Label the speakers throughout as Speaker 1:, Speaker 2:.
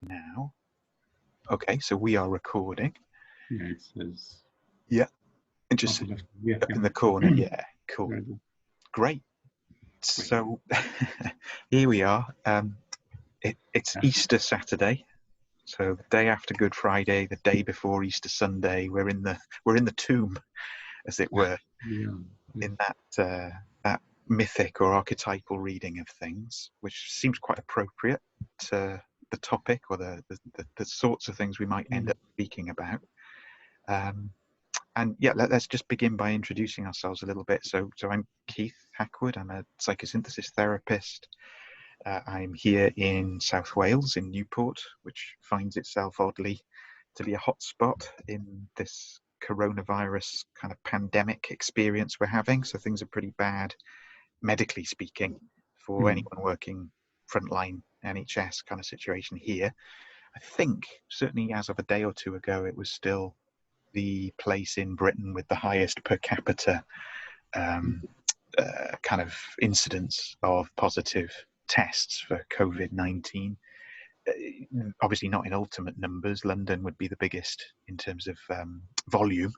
Speaker 1: now. Okay, so we are recording.
Speaker 2: Yeah, it says.
Speaker 1: Yeah, and just
Speaker 2: up
Speaker 1: in the corner. Yeah, cool. Great. So here we are. It's Easter Saturday, so the day after Good Friday, the day before Easter Sunday. We're in the tomb, as it were, in that mythic or archetypal reading of things, which seems quite appropriate to the topic or the sorts of things we might end up speaking about. And yeah, let's just begin by introducing ourselves a little bit. So I'm Keith Hackwood. I'm a psychosynthesis therapist. I'm here in South Wales, in Newport, which finds itself oddly to be a hotspot in this coronavirus kind of pandemic experience we're having. So things are pretty bad, medically speaking, for anyone working frontline NHS kind of situation here. I think certainly as of a day or two ago, it was still the place in Britain with the highest per capita kind of incidence of positive tests for COVID-19. Obviously not in ultimate numbers. London would be the biggest in terms of volume,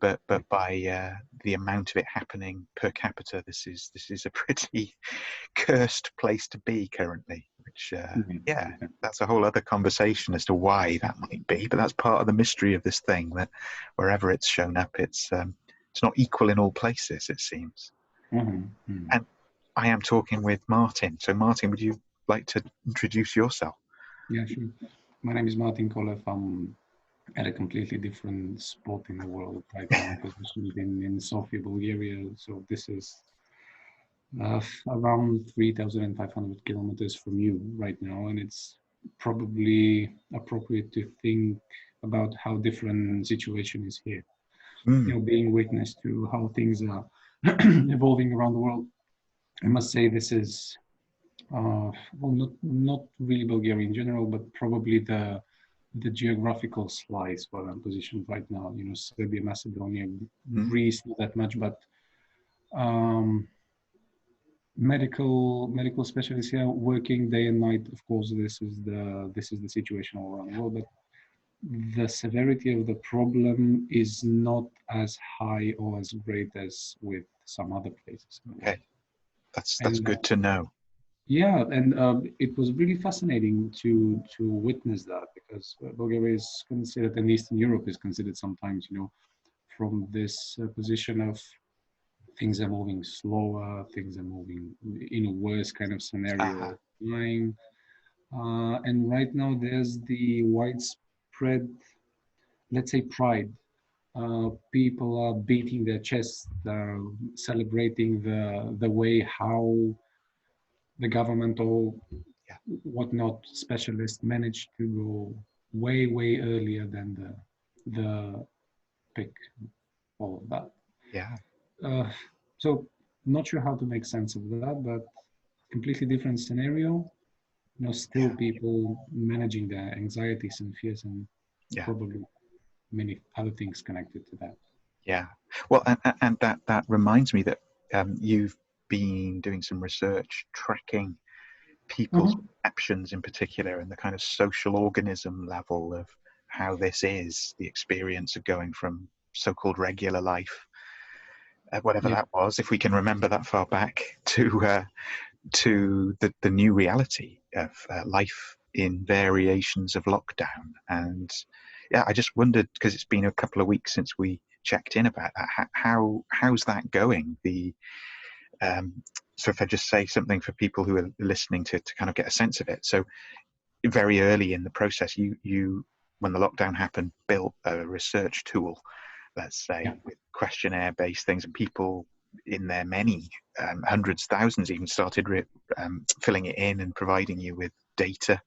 Speaker 1: but by the amount of it happening per capita, this is a pretty cursed place to be currently, which that's a whole other conversation as to why that might be, but that's part of the mystery of this thing, that wherever it's shown up, it's not equal in all places, it seems. And I am talking with Martin. So Martin, would you like to introduce yourself?
Speaker 2: Yeah, sure. My name is Martin Kolev. I'm at a completely different spot in the world right now, positioned in Sofia, Bulgaria. So this is around 3,500 kilometers from you right now, and it's probably appropriate to think about how different situation is here. You know, being witness to how things are evolving around the world. I must say this is well, not really Bulgaria in general, but probably the geographical slice where I'm positioned right now. You know, Serbia, Macedonia, Greece, not that much, but medical specialists here working day and night. Of course, this is the situation all around the world, but the severity of the problem is not as high or as great as with some other places.
Speaker 1: Okay, that's good to know.
Speaker 2: Yeah, and it was really fascinating to witness that, because Bulgaria is considered, and Eastern Europe is considered sometimes, you know, from this position of things are moving slower, things are moving in a worse kind of scenario. And right now there's the widespread, let's say, pride. People are beating their chests, celebrating the way how the government or whatnot specialists managed to go way earlier than the pick, all of that.
Speaker 1: Yeah.
Speaker 2: So not sure how to make sense of that, but completely different scenario. You know, still people managing their anxieties and fears, and probably many other things connected to that.
Speaker 1: Yeah. Well, and that reminds me that you've been doing some research tracking people's perceptions in particular, and the kind of social organism level of how this is, the experience of going from so-called regular life, whatever that was, if we can remember that far back, to the new reality of life in variations of lockdown. And yeah, I just wondered, because it's been a couple of weeks since we checked in about that, how's that going? So if I just say something for people who are listening to kind of get a sense of it. So very early in the process, you when the lockdown happened, built a research tool, let's say, with questionnaire-based things, and people in there, many hundreds, thousands even, started filling it in and providing you with data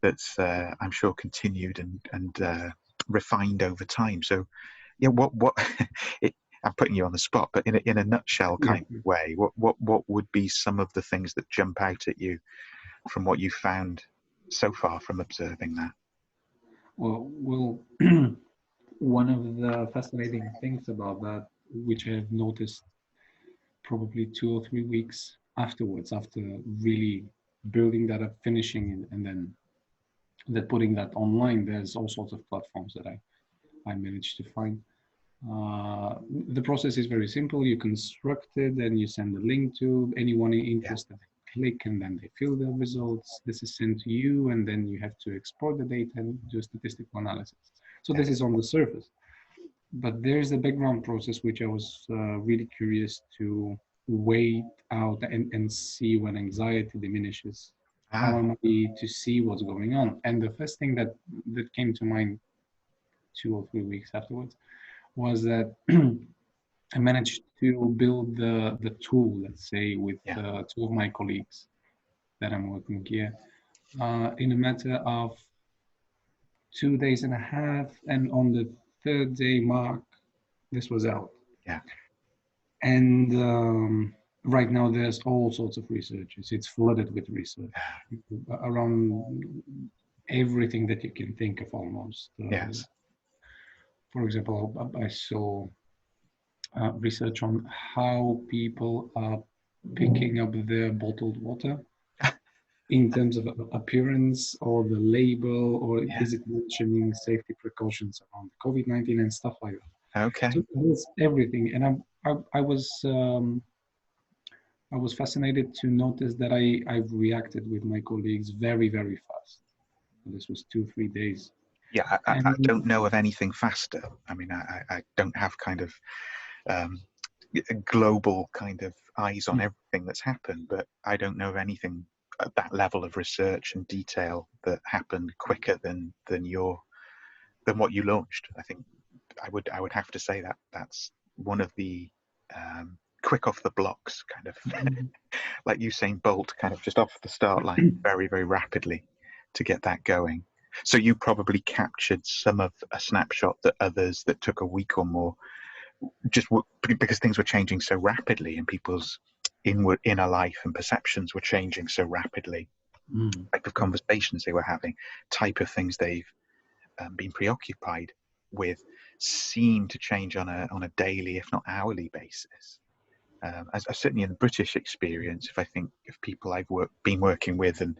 Speaker 1: that's I'm sure continued and refined over time. So yeah, what I'm putting you on the spot, but in a nutshell kind of way, what would be some of the things that jump out at you from what you found so far from observing that?
Speaker 2: Well, one of the fascinating things about that, which I have noticed probably 2 or 3 weeks afterwards, after really building that up, finishing, and then that putting that online, there's all sorts of platforms that I managed to find. The process is very simple. You construct it and you send a link to anyone interested. Click and then they fill the results. This is sent to you, and then you have to export the data and do statistical analysis. So this is on the surface, but there's a background process which I was really curious to wait out and see when anxiety diminishes. How am I to see what's going on? And the first thing that came to mind 2 or 3 weeks afterwards was that I managed to build the tool, let's say, with 2 of my colleagues that I'm working here in a matter of 2 days and a half. And on the 3rd day mark, this was out.
Speaker 1: Yeah.
Speaker 2: And right now there's all sorts of researches. It's flooded with research around everything that you can think of almost.
Speaker 1: Yes.
Speaker 2: For example, I saw research on how people are picking up their bottled water in terms of appearance or the label, or is it mentioning safety precautions around COVID-19 and stuff like that.
Speaker 1: Okay.
Speaker 2: So there's everything, and I was fascinated to notice that I've reacted with my colleagues very, very fast. This was 2-3 days.
Speaker 1: Yeah, I don't know of anything faster. I mean, I don't have kind of global kind of eyes on everything that's happened, but I don't know of anything at that level of research and detail that happened quicker than what you launched. I think I would have to say that that's one of the quick off the blocks kind of like Usain Bolt, kind of just off the start line very, very rapidly to get that going. So you probably captured some of a snapshot that others that took a week or more, just because things were changing so rapidly and people's inner life and perceptions were changing so rapidly. Type of conversations they were having, type of things they've been preoccupied with seem to change on a daily, if not hourly basis. As certainly in the British experience, if I think of people I've been working with and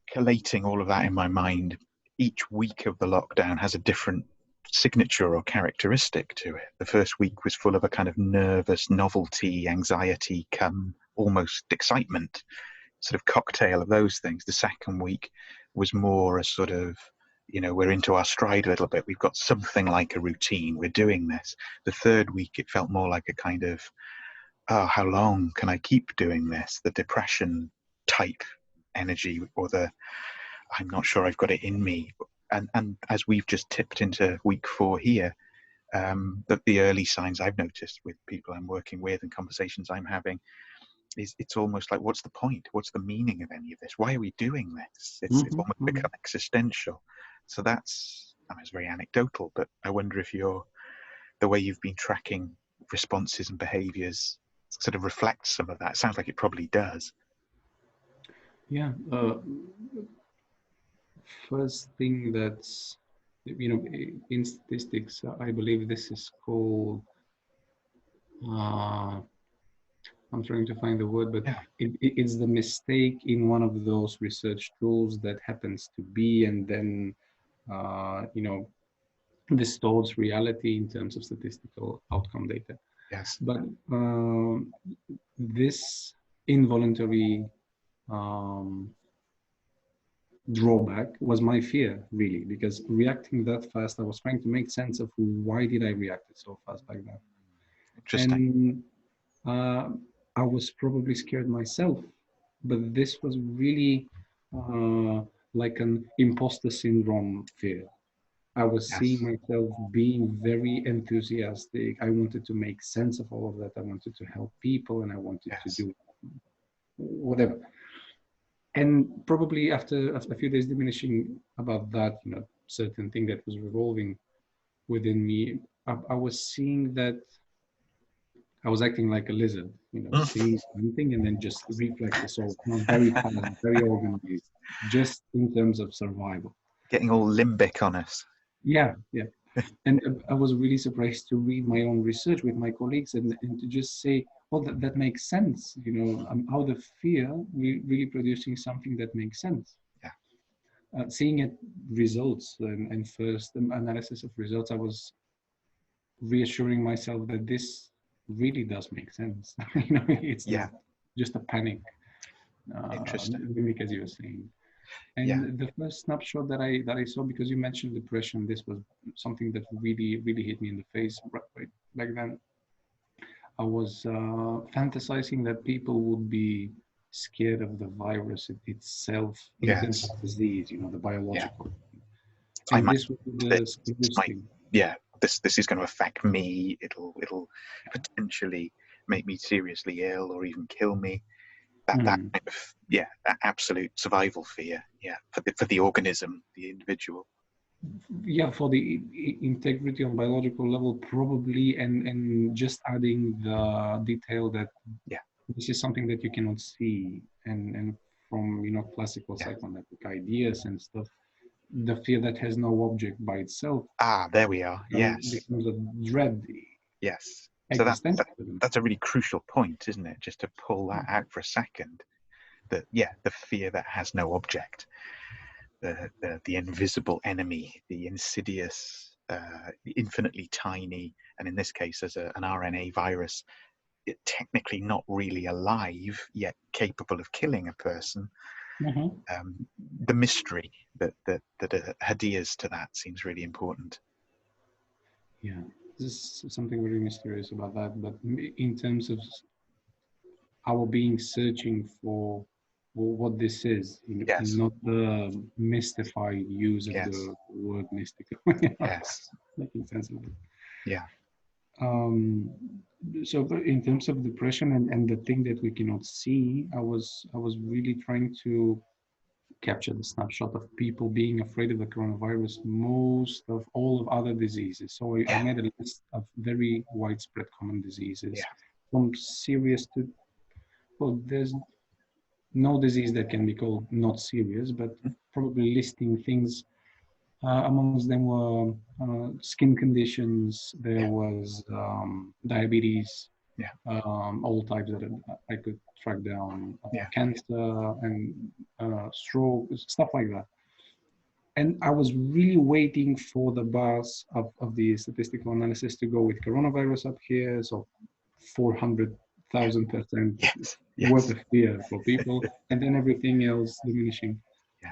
Speaker 1: collating all of that in my mind, each week of the lockdown has a different signature or characteristic to it. The first week was full of a kind of nervous novelty, anxiety, come almost excitement, sort of cocktail of those things. The second week was more a sort of, we're into our stride a little bit. We've got something like a routine. We're doing this. The third week, it felt more like a kind of, how long can I keep doing this? The depression type energy, or the I'm not sure I've got it in me. And as we've just tipped into week 4 here, that the early signs I've noticed with people I'm working with and conversations I'm having is it's almost like, what's the point? What's the meaning of any of this? Why are we doing this? It's almost become existential. So that's, it's very anecdotal, but I wonder if the way you've been tracking responses and behaviors sort of reflects some of that. It sounds like it probably does.
Speaker 2: Yeah. First thing that's, in statistics, I believe this is called, I'm trying to find the word, but it's the mistake in one of those research tools that happens to be, and then, distorts reality in terms of statistical outcome data.
Speaker 1: Yes.
Speaker 2: But this involuntary drawback was my fear, really, because reacting that fast, I was trying to make sense of why did I react so fast back then.
Speaker 1: Interesting.
Speaker 2: And I was probably scared myself, but this was really like an imposter syndrome fear. I was seeing myself being very enthusiastic. I wanted to make sense of all of that. I wanted to help people, and I wanted to do whatever. And probably after a few days diminishing about that, certain thing that was revolving within me, I was seeing that I was acting like a lizard, seeing something and then just reflexes all very fast, very organized, just in terms of survival.
Speaker 1: Getting all limbic on us.
Speaker 2: Yeah. And I was really surprised to read my own research with my colleagues and to just say, well, that makes sense. I'm out of fear, really producing something that makes sense.
Speaker 1: Yeah.
Speaker 2: seeing it results and first analysis of results, I was reassuring myself that this really does make sense. It's not just a panic, because you were saying. And the first snapshot that I saw, because you mentioned depression, this was something that really hit me in the face right back then. I was fantasizing that people would be scared of the virus itself in terms of disease, the biological.
Speaker 1: So
Speaker 2: and this was the scariest thing.
Speaker 1: This is going to affect me. It'll potentially make me seriously ill or even kill me. That kind of that absolute survival fear. For the organism, the individual.
Speaker 2: For the integrity on biological level, probably, and just adding the detail that this is something that you cannot see, and from classical psychoanalytic ideas and stuff, the fear that has no object by itself.
Speaker 1: There we are.
Speaker 2: Becomes a dread.
Speaker 1: Yes. So that's a really crucial point, isn't it? Just to pull that out for a second. The fear that has no object. The invisible enemy, the insidious, infinitely tiny, and in this case as an RNA virus, technically not really alive, yet capable of killing a person. The mystery that adheres to that seems really important.
Speaker 2: Yeah, there's something very mysterious about that. But in terms of our being searching for what this is, not the mystified use of the word mystical. Making sense of it. So in terms of depression and the thing that we cannot see, I was really trying to capture the snapshot of people being afraid of the coronavirus, most of all of other diseases. So I made a list of very widespread common diseases, from serious to, well, there's no disease that can be called not serious, but probably listing things. Amongst them were skin conditions, there was diabetes, all types that I could track down, cancer and stroke, stuff like that. And I was really waiting for the bars of the statistical analysis to go with coronavirus up here, so 400,000% worth of fear for people, and then everything else diminishing.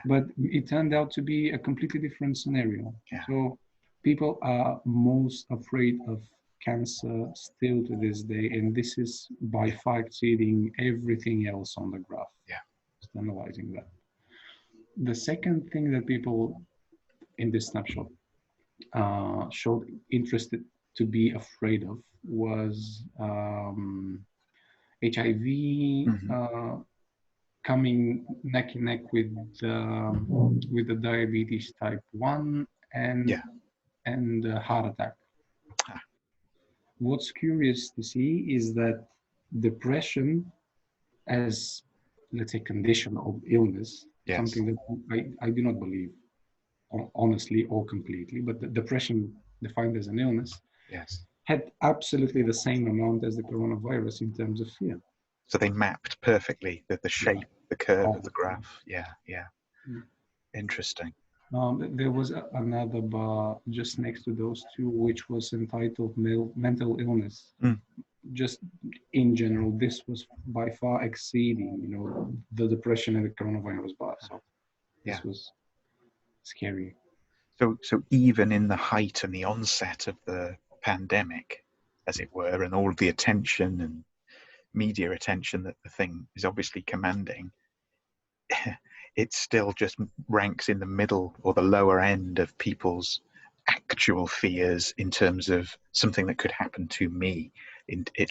Speaker 2: But it turned out to be a completely different scenario. So people are most afraid of cancer still to this day, and this is by far exceeding everything else on the graph. Just analyzing that. The second thing that people in this snapshot showed interest to be afraid of was HIV, coming neck and neck with the diabetes type 1 and heart attack. What's curious to see is that depression as, let's say, condition of illness, something that I do not believe honestly or completely, but the depression defined as an illness had absolutely the same amount as the coronavirus in terms of fear.
Speaker 1: So they mapped perfectly the shape, the curve of the graph. Interesting.
Speaker 2: There was another bar just next to those two, which was entitled mental illness. Just in general, this was by far exceeding, the depression and the coronavirus bar. So this was scary.
Speaker 1: So even in the height and the onset of the pandemic, as it were, and all of the attention and media attention that the thing is obviously commanding, it still just ranks in the middle or the lower end of people's actual fears in terms of something that could happen to me,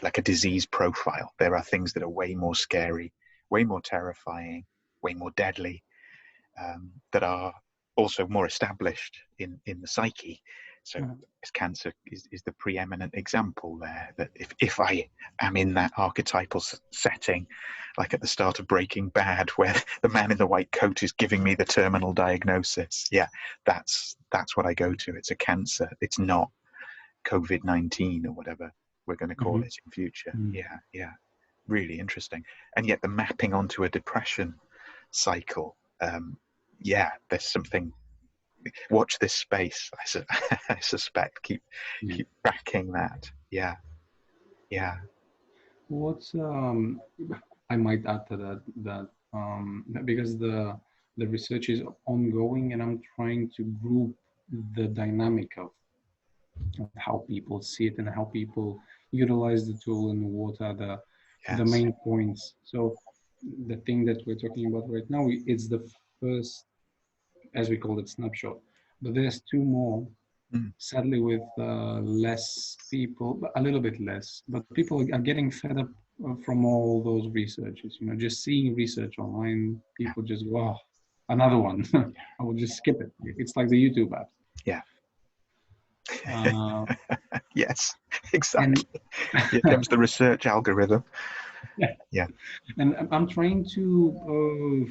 Speaker 1: like a disease profile. There are things that are way more scary, way more terrifying, way more deadly, that are also more established in the psyche. So cancer is the preeminent example there, that if I am in that archetypal setting, like at the start of Breaking Bad, where the man in the white coat is giving me the terminal diagnosis, that's what I go to. It's a cancer. It's not COVID-19 or whatever we're going to call it in future. Really interesting. And yet the mapping onto a depression cycle, yeah, there's something. Watch this space. I suspect. Keep tracking that. Yeah, yeah.
Speaker 2: What I might add to that because the research is ongoing, and I'm trying to group the dynamic of how people see it and how people utilize the tool and what are the
Speaker 1: Yes.
Speaker 2: main points. So the thing that we're talking about right now, it's the first, as we call it, snapshot. But there's two more, sadly, with less people, a little bit less, but people are getting fed up from all those researches. You know, just seeing research online, people just go, oh, another one. I will just skip it. It's like the YouTube app.
Speaker 1: Yeah.
Speaker 2: Uh,
Speaker 1: Yes,
Speaker 2: and
Speaker 1: exactly. Here comes the research algorithm. Yeah.
Speaker 2: And I'm trying to,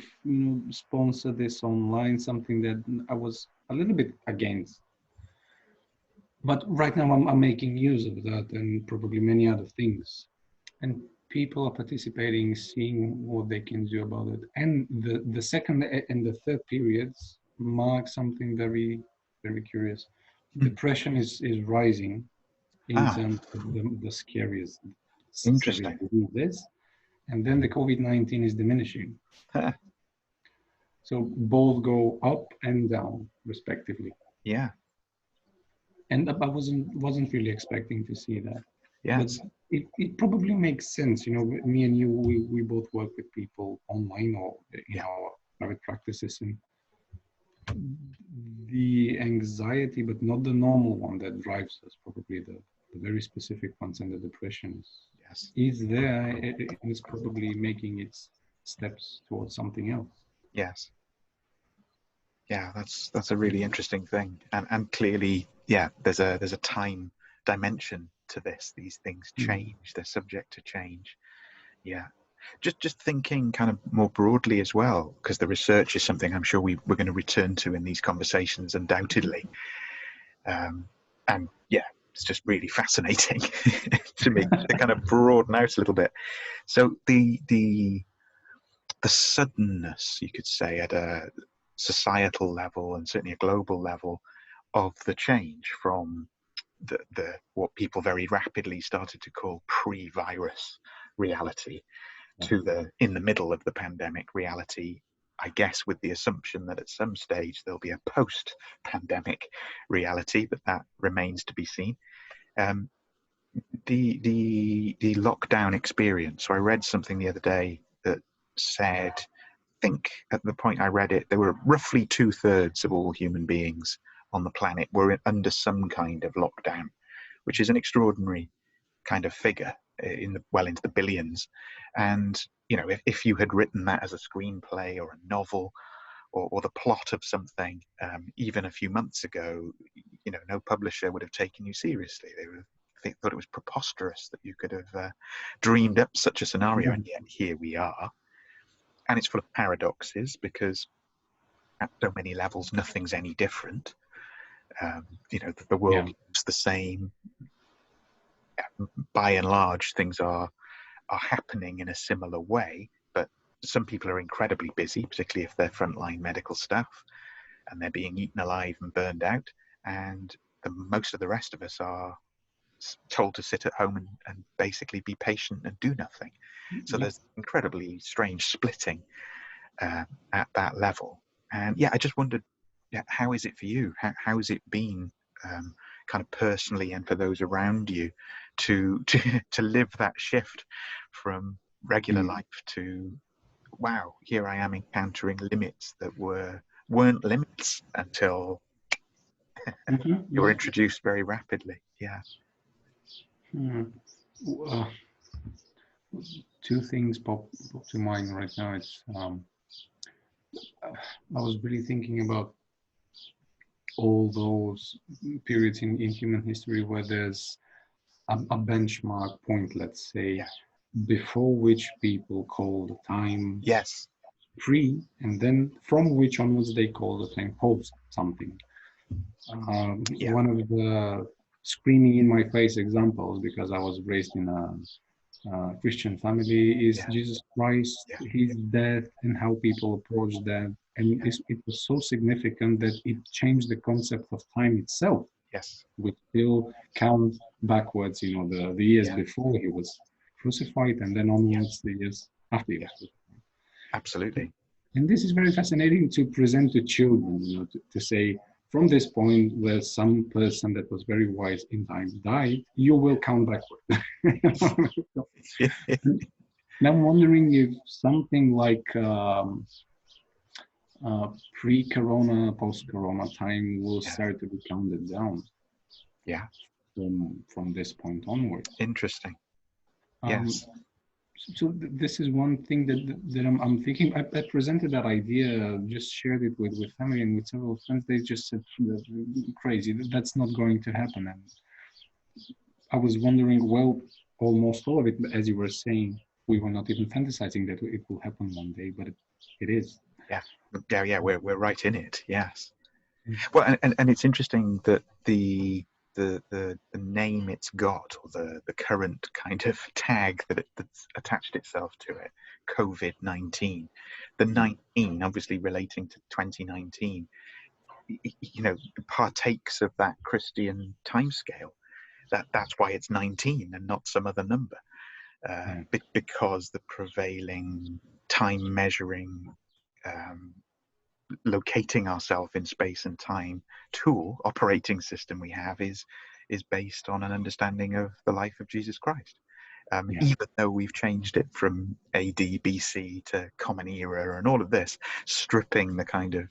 Speaker 2: sponsor this online, something that I was a little bit against. But right now I'm making use of that and probably many other things. And people are participating, seeing what they can do about it. And the second and the third periods mark something very, very curious. Depression is rising in terms of the scariest
Speaker 1: Interesting.
Speaker 2: diseases. And then the COVID-19 is diminishing. So both go up and down, respectively.
Speaker 1: Yeah.
Speaker 2: And I wasn't really expecting to see that.
Speaker 1: Yes.
Speaker 2: But it probably makes sense. You know, me and you, we both work with people online or in our private practices, and the anxiety, but not the normal one that drives us, probably the very specific ones, and the depression is there, and it's probably making its steps towards something else.
Speaker 1: Yes. Yeah, that's a really interesting thing, and clearly, yeah, there's a time dimension to this. These things change; they're subject to change. Yeah, just thinking kind of more broadly as well, because the research is something I'm sure we're going to return to in these conversations, undoubtedly. And yeah, it's just really fascinating to me to kind of broaden out a little bit. So the suddenness, you could say, at a societal level and certainly a global level of the change from the what people very rapidly started to call pre-virus reality to the in the middle of the pandemic reality, I guess, with the assumption that at some stage there'll be a post-pandemic reality, but that remains to be seen. The lockdown experience. So I read something the other day that said, I think at the point I read it, there were roughly 2/3 of all human beings on the planet were under some kind of lockdown, which is an extraordinary kind of figure into the billions. And you know, if you had written that as a screenplay or a novel or the plot of something, even a few months ago, you know, no publisher would have taken you seriously. They would have thought it was preposterous that you could have dreamed up such a scenario, and yet here we are. And it's full of paradoxes because at so many levels nothing's any different. You know, the world looks the same. By and large, things are happening in a similar way, but some people are incredibly busy, particularly if they're frontline medical staff, and they're being eaten alive and burned out. And most of the rest of us are told to sit at home and basically be patient and do nothing. So there's incredibly strange splitting at that level. And yeah, I just wondered, how is it for you? How has it been kind of personally and for those around you to live that shift from regular life to, wow, here I am encountering limits that weren't limits until you were introduced very rapidly. Yeah.
Speaker 2: Two things pop to mind right now. It's I was really thinking about all those periods in human history where there's a benchmark point, let's say, before which people call the time pre, and then from which onwards they call the time post something. One of the screaming in my face examples, because I was raised in a Christian family, is Jesus Christ, his death, and how people approach that And it was so significant that it changed the concept of time itself.
Speaker 1: Yes.
Speaker 2: We still count backwards, the years
Speaker 1: Yeah.
Speaker 2: before he was crucified, and then onwards the years after he was crucified.
Speaker 1: Absolutely.
Speaker 2: And this is very fascinating to present to children, to say, from this point where some person that was very wise in time died, you will count backward. And I'm wondering if something like pre-corona, post-corona time will start to be counted down.
Speaker 1: Yeah.
Speaker 2: From this point onwards.
Speaker 1: Interesting. Yes.
Speaker 2: So this is one thing that I'm thinking. I presented that idea, just shared it with family and with several friends. They just said, crazy, that's not going to happen. And I was wondering, well, almost all of it, as you were saying, we were not even fantasizing that it will happen one day, but it is.
Speaker 1: Yeah, we're right in it. Yes. Well, and it's interesting that the name it's got, or the current kind of tag that's attached itself to it, COVID-19, the 19 obviously relating to 2019, partakes of that Christian timescale. That's why it's 19 and not some other number, because the prevailing time measuring, locating ourselves in space and time operating system we have is based on an understanding of the life of Jesus Christ. Even though we've changed it from AD, BC to Common Era and all of this, stripping the kind of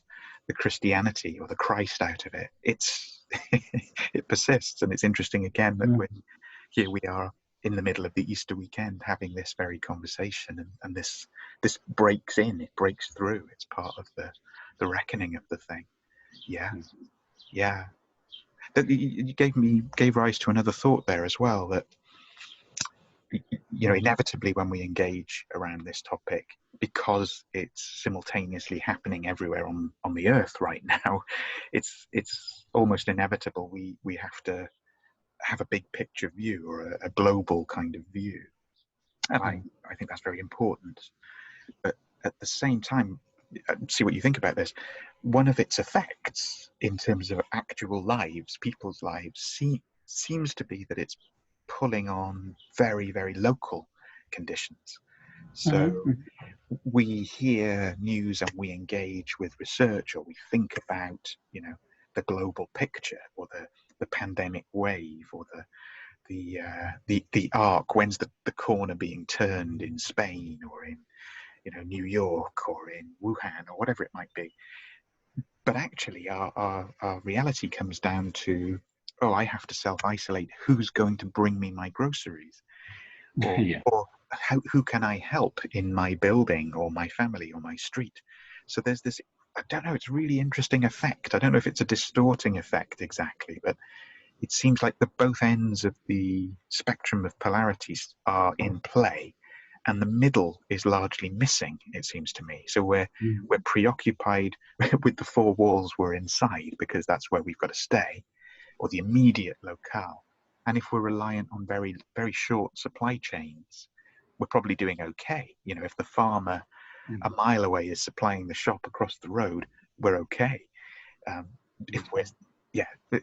Speaker 1: the Christianity or the Christ out of it, it persists. And it's interesting again that here we are in the middle of the Easter weekend having this very conversation, and this breaks through. It's part of the reckoning of the thing. That you gave rise to another thought there as well, that inevitably when we engage around this topic, because it's simultaneously happening everywhere on the earth right now, it's almost inevitable we have to have a big picture view, or a global kind of view. And I think that's very important. But at the same time, see what you think about this. One of its effects in terms of actual lives, people's lives, seems to be that it's pulling on very, very local conditions. So we hear news and we engage with research, or we think about, the global picture, or the pandemic wave, or the arc, when's the corner being turned in Spain, or in New York, or in Wuhan, or whatever it might be. But actually our reality comes down to, I have to self-isolate. Who's going to bring me my groceries? Or who can I help in my building, or my family, or my street? So there's this, I don't know, it's really interesting effect. I don't know if it's a distorting effect exactly, but it seems like the both ends of the spectrum of polarities are in play, and the middle is largely missing, it seems to me. So we're preoccupied with the four walls we're inside, because that's where we've got to stay, or the immediate locale. And if we're reliant on very, very short supply chains, we're probably doing okay. If the farmer a mile away is supplying the shop across the road, we're okay. If we're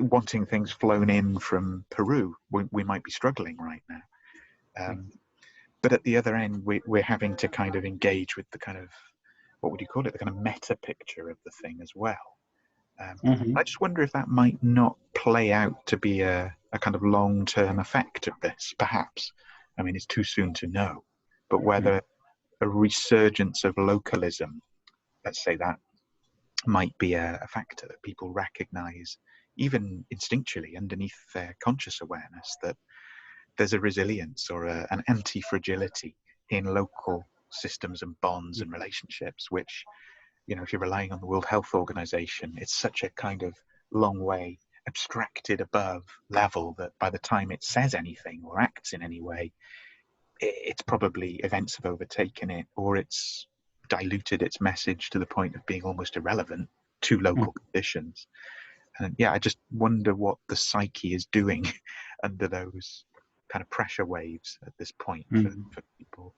Speaker 1: wanting things flown in from Peru, we might be struggling right now. But at the other end, we're having to kind of engage with the kind of, what would you call it, the kind of meta picture of the thing as well. I just wonder if that might not play out to be a kind of long-term effect of this, perhaps. I mean, it's too soon to know. But whether a resurgence of localism, let's say, that might be a factor that people recognize, even instinctually underneath their conscious awareness, that there's a resilience or an anti-fragility in local systems and bonds and relationships, which, if you're relying on the World Health Organization, it's such a kind of long way abstracted above level that by the time it says anything or acts in any way, it's probably events have overtaken it, or it's diluted its message to the point of being almost irrelevant to local conditions. And I just wonder what the psyche is doing under those kind of pressure waves at this point for people.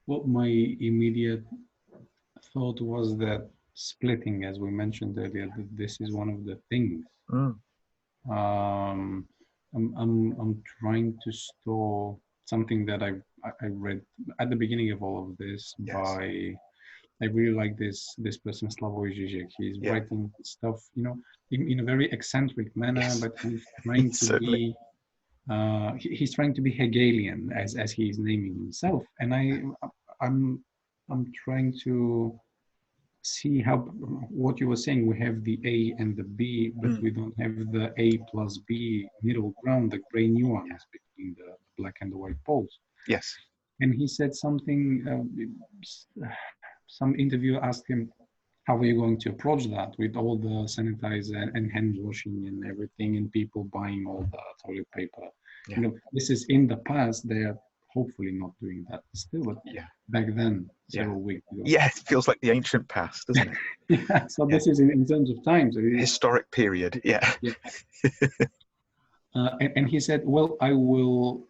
Speaker 2: Well, my immediate thought was that splitting, as we mentioned earlier, that this is one of the things. Um, I'm trying to store something that I read at the beginning of all of this by. I really like this person, Slavoj Žižek. He's writing stuff, in a very eccentric manner, but he's trying to be he's trying to be Hegelian, as he's naming himself. And I'm trying to see how what you were saying. We have the A and the B, but we don't have the A plus B middle ground, the gray nuance between the black and the white poles.
Speaker 1: Yes.
Speaker 2: And he said something. Some interviewer asked him, how are you going to approach that with all the sanitizer and hand washing and everything, and people buying all the toilet paper? This is in the past. They are hopefully not doing that still, but back then, several weeks ago.
Speaker 1: Yeah, it feels like the ancient past, doesn't it?
Speaker 2: So this is in terms of time. So
Speaker 1: historic period,
Speaker 2: and he said, well, I will,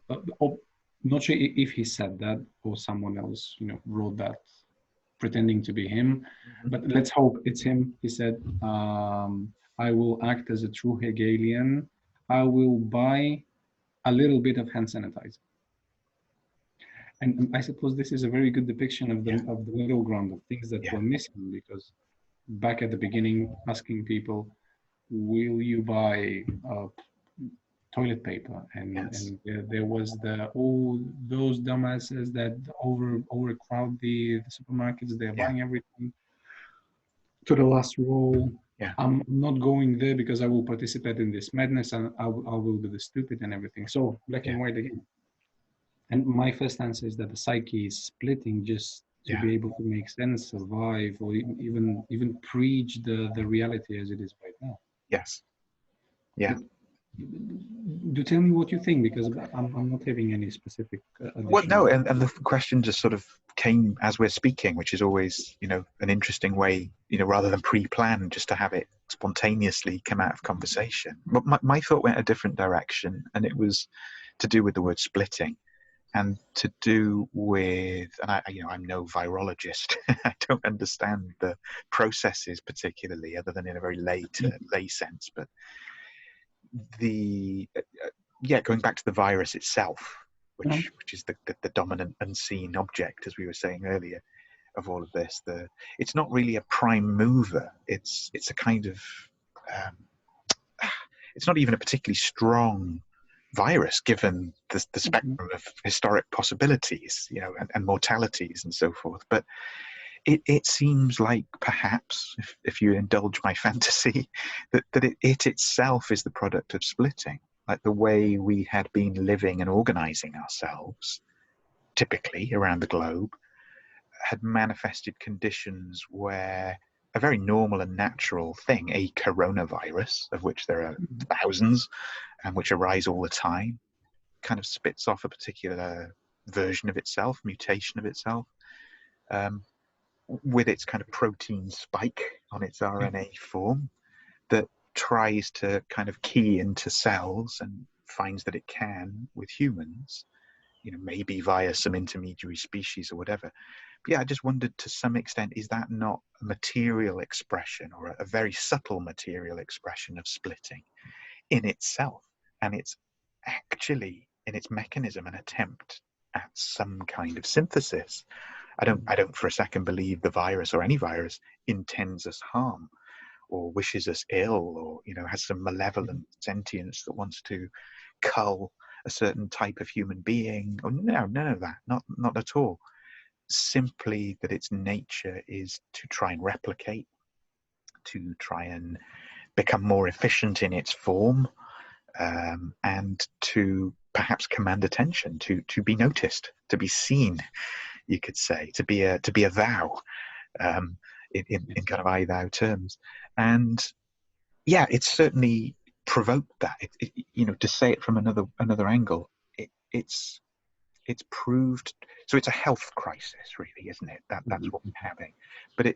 Speaker 2: not sure if he said that or someone else, wrote that, pretending to be him, but let's hope it's him. He said, I will act as a true Hegelian. I will buy a little bit of hand sanitizer. And I suppose this is a very good depiction of the middle ground of things that were missing, because back at the beginning, asking people, will you buy toilet paper? And there was those dumbasses that overcrowd the supermarkets. They're buying everything to the last roll. I'm not going there because I will participate in this madness, and I will be the stupid and everything. So black and white again. And my first answer is that the psyche is splitting just to be able to make sense, survive, or even preach the reality as it is right now.
Speaker 1: Yes. Yeah.
Speaker 2: Do tell me what you think, because I'm not having any specific
Speaker 1: well, no, and the question just sort of came as we're speaking, which is always, an interesting way, rather than pre-planned, just to have it spontaneously come out of conversation. But my thought went a different direction, and it was to do with the word splitting, and to do with, and I'm no virologist. I don't understand the processes particularly, other than in a very lay sense, but going back to the virus itself, which is the dominant unseen object, as we were saying earlier, of all of this. It's not really a prime mover. It's a kind of it's not even a particularly strong virus, given the spectrum of historic possibilities, and mortalities and so forth. But it seems like, perhaps, if you indulge my fantasy, that it itself is the product of splitting. Like the way we had been living and organizing ourselves, typically around the globe, had manifested conditions where a very normal and natural thing, a coronavirus, of which there are thousands and which arise all the time, kind of spits off a particular version of itself, mutation of itself, with its kind of protein spike on its RNA form, that tries to kind of key into cells and finds that it can with humans, maybe via some intermediary species or whatever. But I just wondered, to some extent, is that not a material expression, or a very subtle material expression of splitting in itself? And it's actually, in its mechanism, an attempt at some kind of synthesis. I don't for a second believe the virus, or any virus, intends us harm or wishes us ill, or has some malevolent sentience that wants to cull a certain type of human being. Or none of that, not at all. Simply that its nature is to try and replicate, to try and become more efficient in its form, and to perhaps command attention, to be noticed, to be seen, you could say, to be a thou, in kind of I thou terms. And it's certainly provoked that. To say it from another angle, it's proved. So it's a health crisis, really, isn't it? That's what we're having. But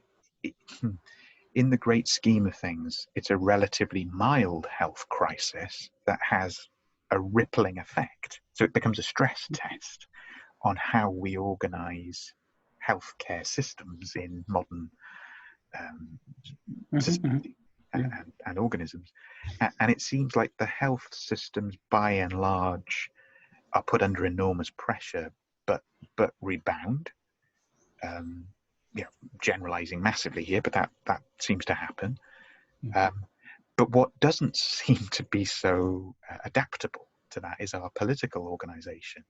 Speaker 1: in the great scheme of things, it's a relatively mild health crisis that has a rippling effect. So it becomes a stress test on how we organize healthcare systems in modern society and organisms. And it seems like the health systems, by and large, are put under enormous pressure, but rebound. Generalizing massively here, but that seems to happen. But what doesn't seem to be so adaptable to that is our political organization,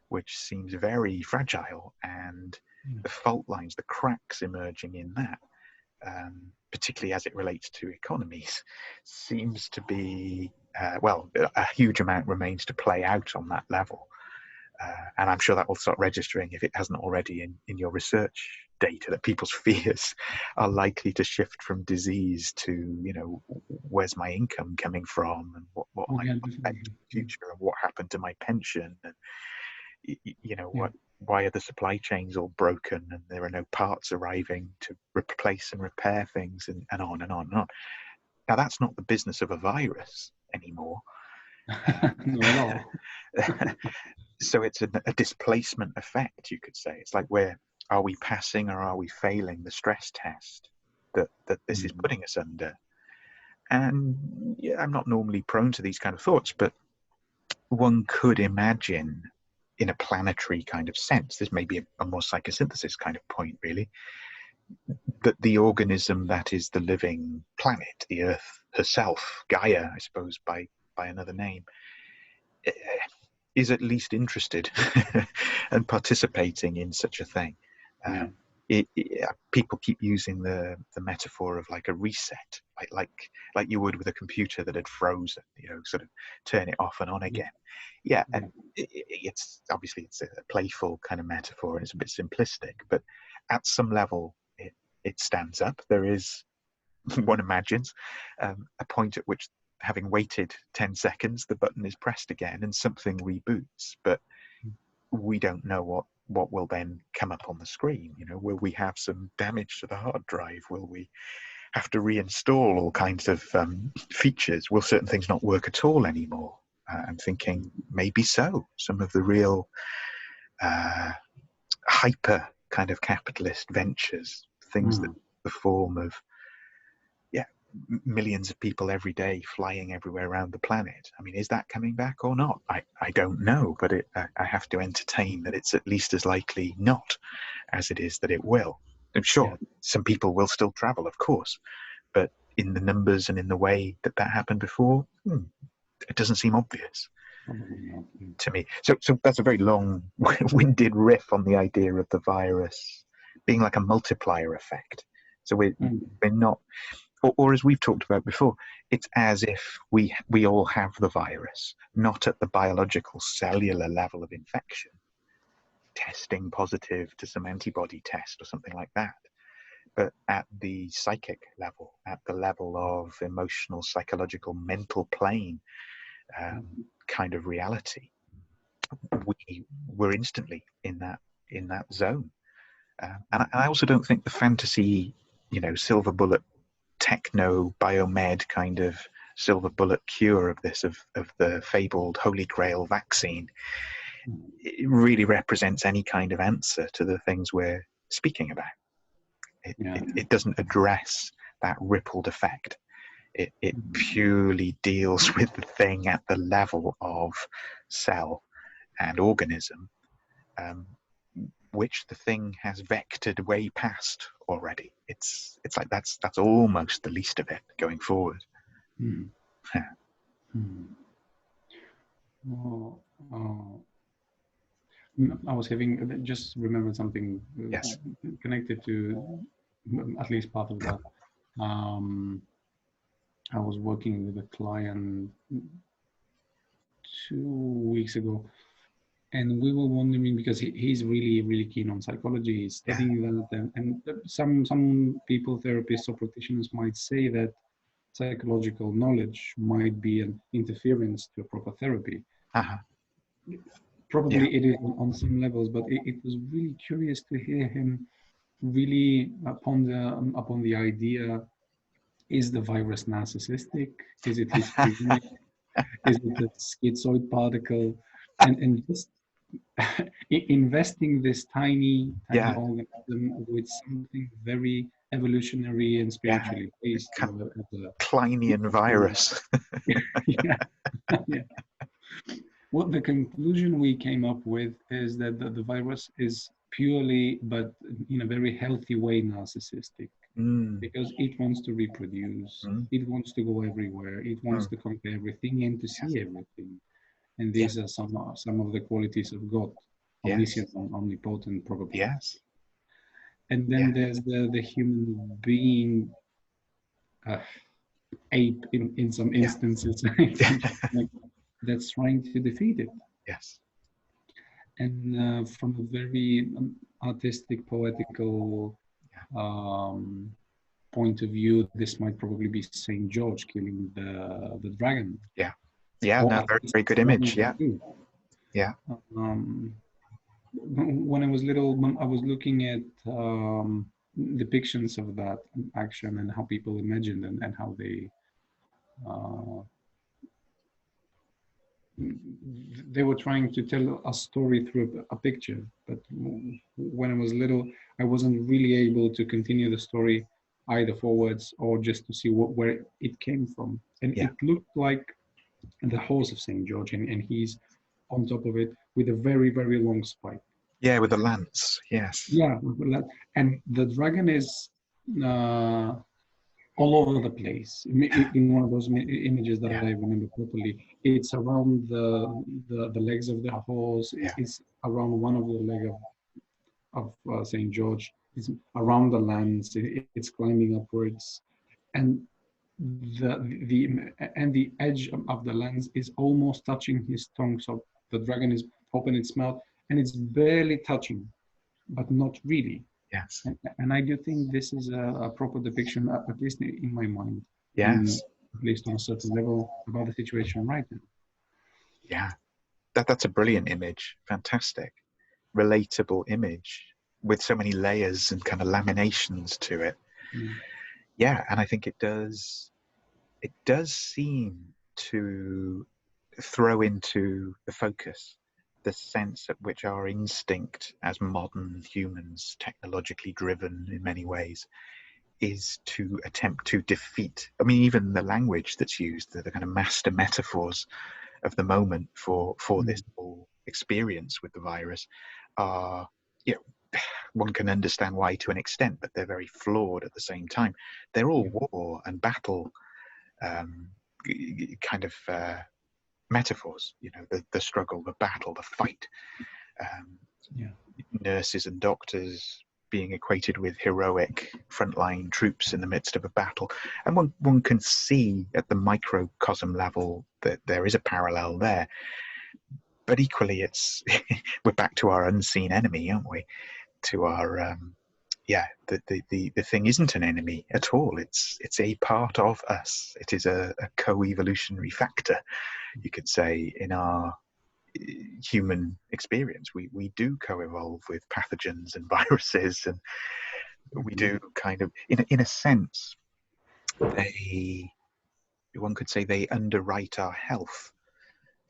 Speaker 1: which seems very fragile, and the fault lines, the cracks emerging in that, particularly as it relates to economies, seems to be, a huge amount remains to play out on that level. And I'm sure that will start registering, if it hasn't already, in your research data, that people's fears are likely to shift from disease to, where's my income coming from, and what I expect in the future, and what happened to my pension, and why are the supply chains all broken and there are no parts arriving to replace and repair things, and on and on and on. Now, that's not the business of a virus anymore.
Speaker 2: No,
Speaker 1: So it's a displacement effect, you could say. It's like, are we passing or are we failing the stress test that this is putting us under? And I'm not normally prone to these kind of thoughts, but one could imagine, in a planetary kind of sense, this may be a more psychosynthesis kind of point, really, that the organism that is the living planet, the Earth herself, Gaia, I suppose, by another name, is at least interested and participating in such a thing. People keep using the metaphor of like a reset, like you would with a computer that had frozen, sort of turn it off and on again. And it's obviously it's a playful kind of metaphor, and it's a bit simplistic, but at some level it stands up. There is, one imagines, a point at which, having waited 10 seconds, the button is pressed again and something reboots, but we don't know what will then come up on the screen. Will we have some damage to the hard drive? Will we have to reinstall all kinds of features? Will certain things not work at all anymore? I'm thinking maybe so. Some of the real hyper kind of capitalist ventures, things that the form of millions of people every day flying everywhere around the planet. I mean, is that coming back or not? I don't know, but I have to entertain that it's at least as likely not as it is that it will. I'm sure some people will still travel, of course, but in the numbers and in the way that happened before, it doesn't seem obvious to me. So that's a very long-winded riff on the idea of the virus being like a multiplier effect. So we're not, or as we've talked about before, it's as if we all have the virus, not at the biological cellular level of infection, testing positive to some antibody test or something like that, but at the psychic level, at the level of emotional, psychological, mental plane kind of reality. We're instantly in that zone. And I also don't think the fantasy, silver bullet, techno biomed kind of silver bullet cure of the fabled Holy Grail vaccine, it really represents any kind of answer to the things we're speaking about. It doesn't address that rippled effect. It purely deals with the thing at the level of cell and organism, which the thing has vectored way past already. It's like that's almost the least of it going forward.
Speaker 2: I was just remembered something connected to at least part of that. I was working with a client 2 weeks ago, and we were wondering, because he's really, really keen on psychology, he's studying that, and some people, therapists or practitioners, might say that psychological knowledge might be an interference to a proper therapy. Probably it is on some levels, but it was really curious to hear him really upon the idea: is the virus narcissistic? Is it his is it a schizoid particle? And just investing this tiny
Speaker 1: Yeah,
Speaker 2: organism with something very evolutionary and
Speaker 1: yeah.
Speaker 2: spiritually based,
Speaker 1: Kind of
Speaker 2: as a
Speaker 1: Kleinian virus.
Speaker 2: yeah, yeah. Well, the conclusion we came up with is that the virus is purely, but in a very healthy way, narcissistic,
Speaker 1: Mm,
Speaker 2: because it wants to reproduce,
Speaker 1: mm,
Speaker 2: it wants to go everywhere, it wants
Speaker 1: mm.
Speaker 2: to conquer everything and to
Speaker 1: Yes,
Speaker 2: see everything. And
Speaker 1: yeah,
Speaker 2: these are some of the qualities of God,
Speaker 1: yes,
Speaker 2: omniscient and omnipotent, probably.
Speaker 1: yes,
Speaker 2: And
Speaker 1: yeah,
Speaker 2: then there's the human being, uh, ape in some
Speaker 1: yeah,
Speaker 2: instances,
Speaker 1: yeah.
Speaker 2: like, that's trying to defeat it.
Speaker 1: Yes.
Speaker 2: And from a very artistic, poetical
Speaker 1: Yeah.
Speaker 2: um, point of view, this might probably be Saint George killing the dragon,
Speaker 1: Yeah. Yeah.
Speaker 2: or
Speaker 1: No,
Speaker 2: at
Speaker 1: very,
Speaker 2: least
Speaker 1: very good
Speaker 2: one
Speaker 1: image.
Speaker 2: of the
Speaker 1: Yeah.
Speaker 2: two.
Speaker 1: Yeah.
Speaker 2: Um, when I was little, when I was looking at depictions of that action and how people imagined and how uh, they were trying to tell a story through a picture. But when I was little, I wasn't really able to continue the story either forwards or just to see where it came from. And
Speaker 1: Yeah.
Speaker 2: it looked like the horse of St. George, and he's on top of it with a very, very long spike.
Speaker 1: Yeah. With the lance. Yes.
Speaker 2: Yeah, and the dragon is uh, all over the place. In one of those images that
Speaker 1: Yeah.
Speaker 2: I remember properly, it's around the legs of the horse.
Speaker 1: Yeah.
Speaker 2: It's around one of the leg of Saint George. It's around the lance. It's climbing upwards, and the the edge of the lance is almost touching his tongue. So the dragon is open its mouth, and it's barely touching, but not really.
Speaker 1: Yes.
Speaker 2: And I do think this is a proper depiction, at least in my mind, and
Speaker 1: Yes.
Speaker 2: at least on a certain level, about the situation right now.
Speaker 1: Yeah. That's a brilliant image. Fantastic. Relatable image with so many layers and kind of laminations to it.
Speaker 2: Mm.
Speaker 1: Yeah. And I think it does seem to throw into the focus the sense at which our instinct as modern humans, technologically driven in many ways, is to attempt to defeat. I mean, even the language that's used, the kind of master metaphors of the moment for this
Speaker 2: Mm.
Speaker 1: whole experience with the virus are, you know, one can understand why to an extent, but they're very flawed at the same time. They're all
Speaker 2: Yeah.
Speaker 1: war and battle um, kind of metaphors. You know, the struggle, the battle, the fight. Um,
Speaker 2: Yeah.
Speaker 1: Nurses and doctors being equated with heroic frontline troops in the midst of a battle. And one can see at the microcosm level that there is a parallel there. But equally, it's we're back to our unseen enemy, aren't we? To our yeah, the thing isn't an enemy at all. It's a part of us. It is a co-evolutionary factor, you could say, in our human experience. We do co-evolve with pathogens and viruses, and we
Speaker 2: Mhm.
Speaker 1: do kind of, in a sense, they one could say they underwrite our health.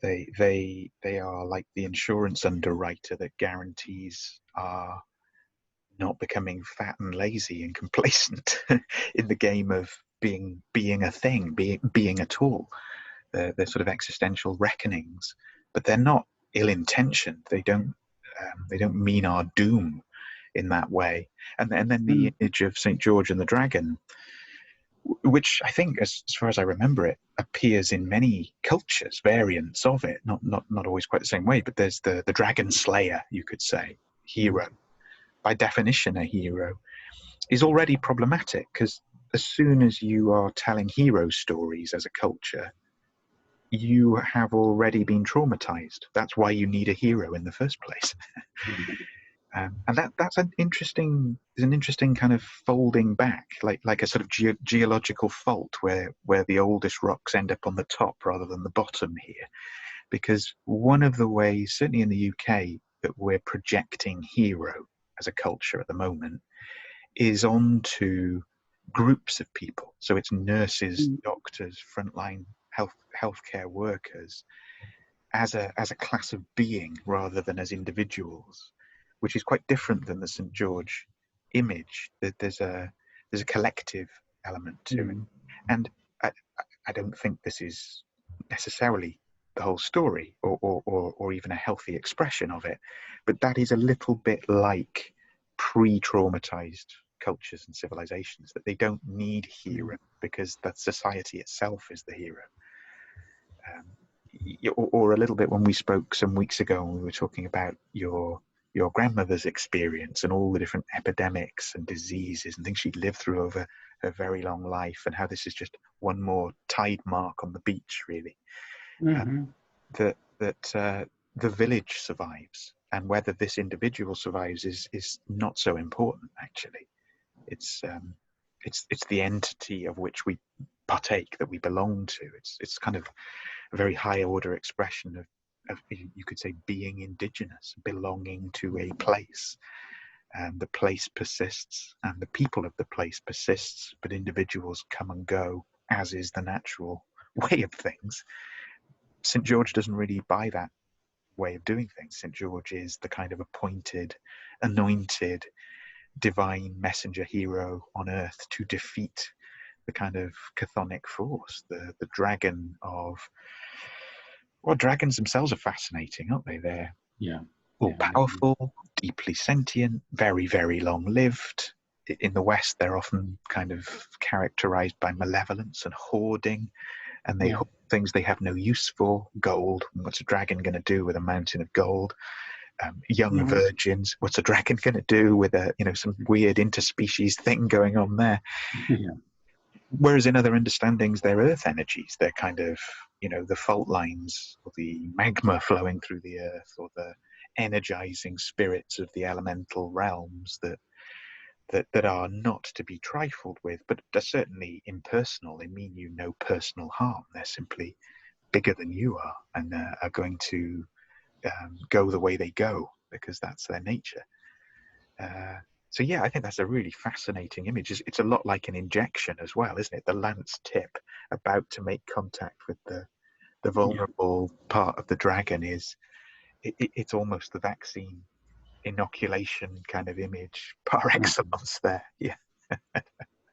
Speaker 1: They are like the insurance underwriter that guarantees our not becoming fat and lazy and complacent in the game of being a thing, being at all. They're sort of existential reckonings, but they're not ill-intentioned. They don't mean our doom in that way. And then the
Speaker 2: And
Speaker 1: image of St. George and the dragon, which I think, as far as I remember it, appears in many cultures, variants of it, not always quite the same way, but there's the dragon slayer, you could say, hero. By definition, a hero is already problematic, because as soon as you are telling hero stories as a culture, you have already been traumatized. That's why you need a hero in the first place. And that's an interesting. There's an interesting kind of folding back, like a sort of geological fault where the oldest rocks end up on the top rather than the bottom here. Because one of the ways, certainly in the UK, that we're projecting hero as a culture at the moment is onto groups of people. So it's nurses, doctors, frontline healthcare workers, as a class of being rather than as individuals, which is quite different than the St. George image. That there's a collective element to it, and I don't think this is necessarily the whole story or even a healthy expression of it, but that is a little bit like pre-traumatized cultures and civilizations, that they don't need hero because that society itself is the hero. Or a little bit when we spoke some weeks ago and we were talking about your grandmother's experience and all the different epidemics and diseases and things she'd lived through over her very long life, and how this is just one more tide mark on the beach, really. That the village survives, and whether this individual survives is not so important, actually. It's the entity of which we partake, that we belong to. It's kind of a very high order expression of, you could say, being indigenous, belonging to a place. And the place persists, and the people of the place persists, but individuals come and go, as is the natural way of things. St. George doesn't really buy that way of doing things. St. George is the kind of appointed, anointed, divine messenger hero on earth to defeat the kind of chthonic force, the dragon of... Well, dragons themselves are fascinating, aren't they? They're all powerful, deeply sentient, very, very long-lived. In the West, they're often kind of characterized by malevolence and hoarding, and they hoard things they have no use for. Gold, what's a dragon going to do with a mountain of gold? Young virgins, what's a dragon going to do with some weird interspecies thing going on there? Whereas in other understandings, they're earth energies. They're kind of, the fault lines, or the magma flowing through the earth, or the energizing spirits of the elemental realms that are not to be trifled with, but are certainly impersonal. They mean you no personal harm. They're simply bigger than you are, and are going to go the way they go, because that's their nature. So yeah, I think that's a really fascinating image. It's a lot like an injection as well, isn't it? The lance tip about to make contact with the vulnerable part of the dragon it's almost the vaccine inoculation kind of image par excellence there. Yeah.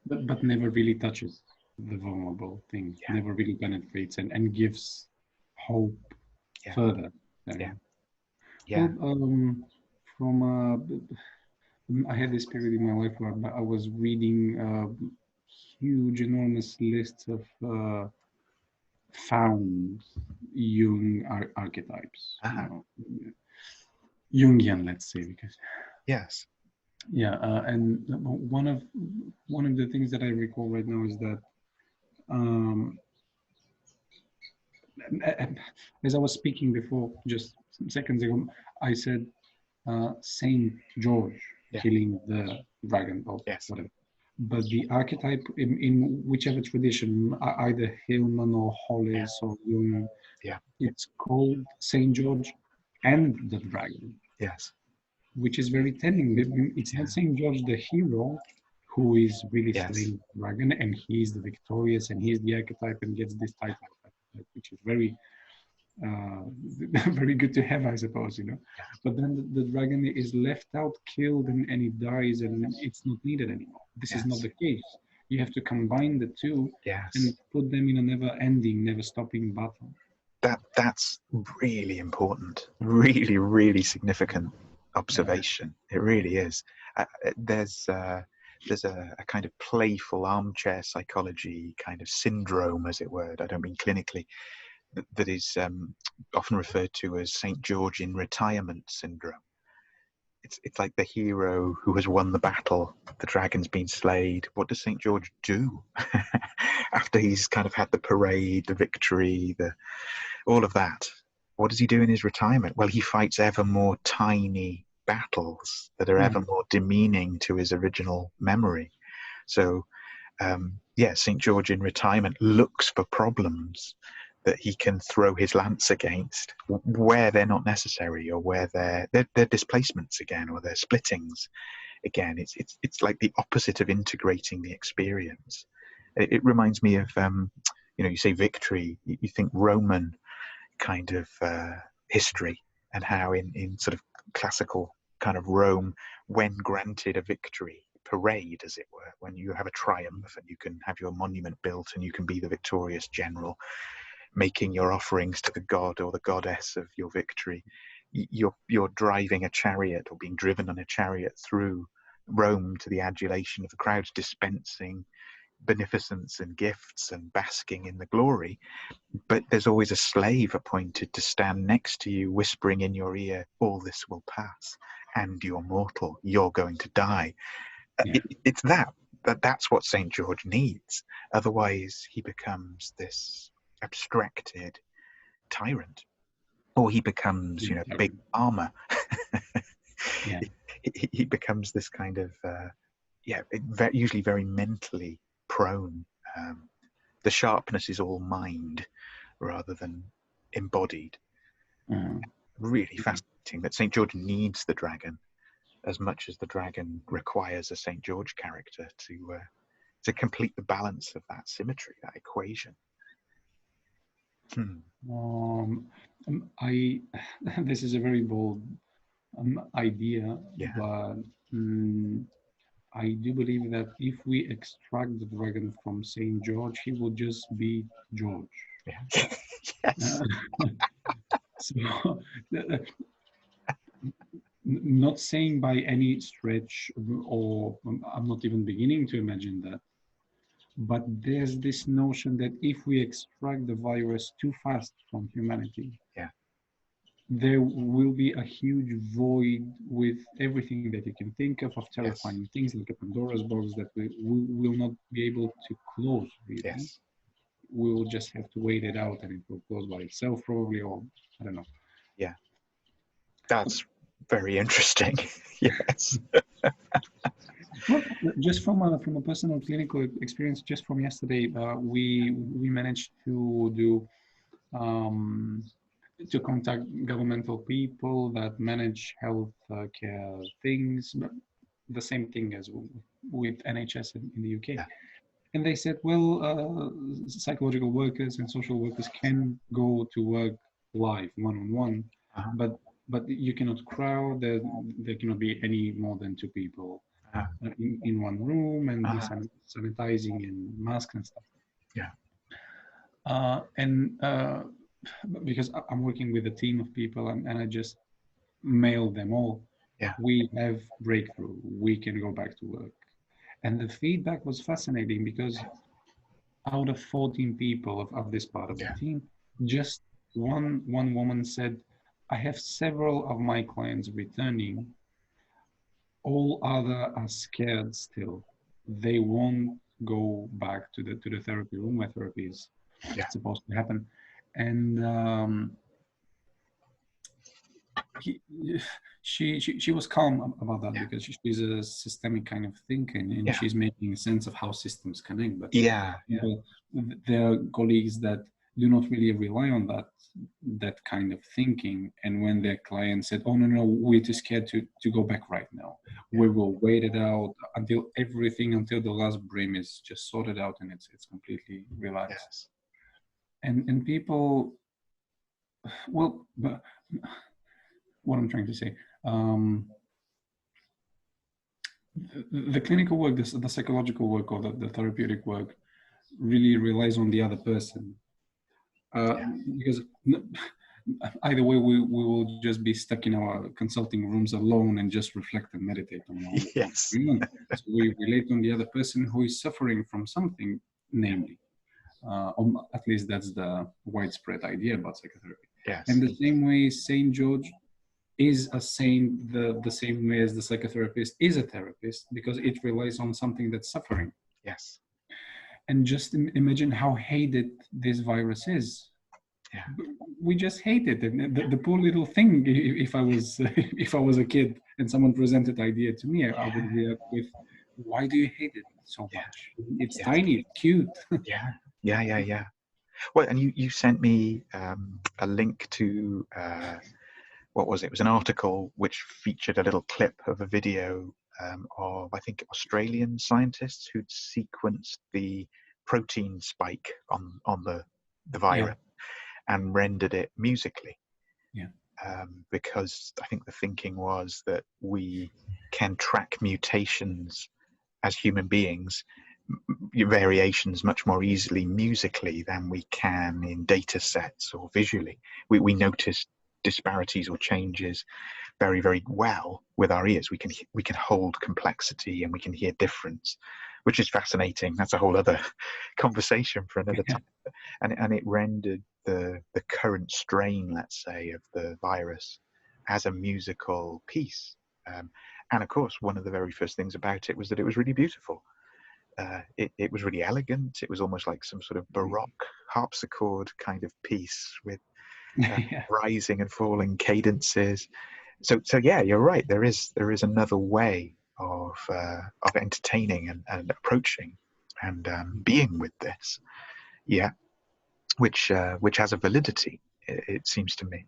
Speaker 2: but never really touches the vulnerable thing. Never really penetrates and gives hope further. Well, I had this period in my life where I was reading huge, enormous lists of found Jung archetypes. Jungian, let's say, because and one of the things that I recall right now is that as I was speaking before, just seconds ago, I said Saint George killing the dragon or whatever. But the archetype in whichever tradition, either Hillman or Hollis or Jung, it's called Saint George and the dragon. Which is very telling. It's not Saint George the hero who is really slaying the dragon, and he's the victorious, and he's the archetype and gets this title, which is very very good to have, I suppose, But then the dragon is left out, killed, and he dies, and it's not needed anymore. This is not the case. You have to combine the two and put them in a never-ending, never-stopping battle.
Speaker 1: That's really important. Really, really significant observation. It really is. There's a kind of playful armchair psychology kind of syndrome, as it were. I don't mean clinically. That is often referred to as St. George in retirement syndrome. It's like the hero who has won the battle, the dragon's been slayed. What does St. George do after he's kind of had the parade, the victory, all of that? What does he do in his retirement? Well, he fights ever more tiny battles that are ever more demeaning to his original memory. So, St. George in retirement looks for problems that he can throw his lance against where they're not necessary, or where they're displacements again, or they're splittings again. It's like the opposite of integrating the experience. It reminds me of you say victory, you think Roman kind of history, and how in sort of classical kind of Rome, when granted a victory parade, as it were, when you have a triumph and you can have your monument built and you can be the victorious general, making your offerings to the god or the goddess of your victory, you're driving a chariot or being driven on a chariot through Rome to the adulation of the crowds, dispensing beneficence and gifts and basking in the glory. But there's always a slave appointed to stand next to you, whispering in your ear, all this will pass and you're mortal, you're going to die. It's that's what St. George needs. Otherwise he becomes this abstracted tyrant, or he becomes, you know, big armor. He becomes this kind of usually very mentally prone. The sharpness is all mind rather than embodied. Really fascinating that St. George needs the dragon as much as the dragon requires a St. George character to complete the balance of that symmetry, that equation.
Speaker 2: This is a very bold idea, but I do believe that if we extract the dragon from St. George, he will just be George.
Speaker 1: Yes.
Speaker 2: So, not saying by any stretch, or I'm not even beginning to imagine that, but there's this notion that if we extract the virus too fast from humanity, there will be a huge void with everything that you can think of terrifying things like a Pandora's box that we will not be able to close, really. We will just have to wait it out and it will close by itself probably, or I don't know.
Speaker 1: Yeah. That's very interesting. Yes.
Speaker 2: Well, just from a personal clinical experience, just from yesterday, we managed to do to contact governmental people that manage health care things, the same thing as with NHS in the UK. And they said, well, psychological workers and social workers can go to work live, one-on-one, but you cannot crowd. There cannot be any more than 2 people in one room, and sanitizing and masks and stuff. Because I'm working with a team of people, and I just mailed them all. We have breakthrough. We can go back to work. And the feedback was fascinating, because out of 14 people of this part of the team, just one woman said, I have several of my clients returning. All other are scared still. They won't go back to the therapy room where therapy is supposed to happen. And she was calm about that, because she's a systemic kind of thinker, and she's making sense of how systems connect. But there are colleagues that do not really rely on that kind of thinking, and when their client said, oh no, we're too scared to go back right now, we will wait it out until the last brim is just sorted out and it's completely relaxed. And people, well, but what I'm trying to say, the clinical work, the psychological work, or the therapeutic work really relies on the other person. Because either way, we will just be stuck in our consulting rooms alone and just reflect and meditate on our own. So we relate on the other person who is suffering from something, namely. At least that's the widespread idea about psychotherapy. And the same way St. George is a saint, the same way as the psychotherapist is a therapist, because it relies on something that's suffering. And just imagine how hated this virus is. We just hate it. And the poor little thing, if I was a kid and someone presented the idea to me, I would react with, why do you hate it so much? It's tiny, it's cute.
Speaker 1: Yeah. Well, and you sent me a link to what was it? It was an article which featured a little clip of a video of, I think, Australian scientists who'd sequenced the protein spike on the virus. and rendered it musically.
Speaker 2: Yeah.
Speaker 1: Because I think the thinking was that we can track mutations as human beings, variations much more easily musically than we can in data sets or visually. We notice disparities or changes very, very well with our ears. We can hold complexity and we can hear difference, which is fascinating. That's a whole other conversation for another time. And it rendered the current strain, let's say, of the virus as a musical piece. And of course, one of the very first things about it was that it was really beautiful. It was really elegant. It was almost like some sort of Baroque harpsichord kind of piece with rising and falling cadences. So yeah, you're right. There is another way of entertaining and approaching and being with this. Yeah, which has a validity. It seems to me.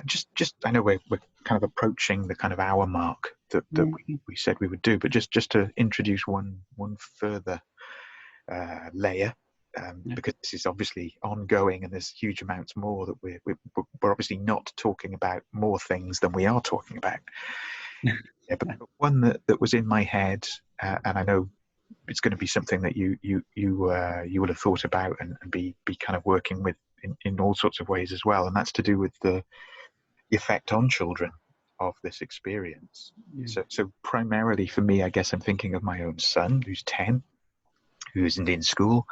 Speaker 1: Just I know we're kind of approaching the kind of hour mark that we said we would do, but just to introduce one further layer, because this is obviously ongoing and there's huge amounts more that we're obviously not talking about more things than we are talking about. Yeah, but one that was in my head, and I know it's going to be something that you will have thought about and be kind of working with in all sorts of ways as well, and that's to do with the effect on children of this experience. So primarily for me, I guess I'm thinking of my own son, who's 10, who isn't in school,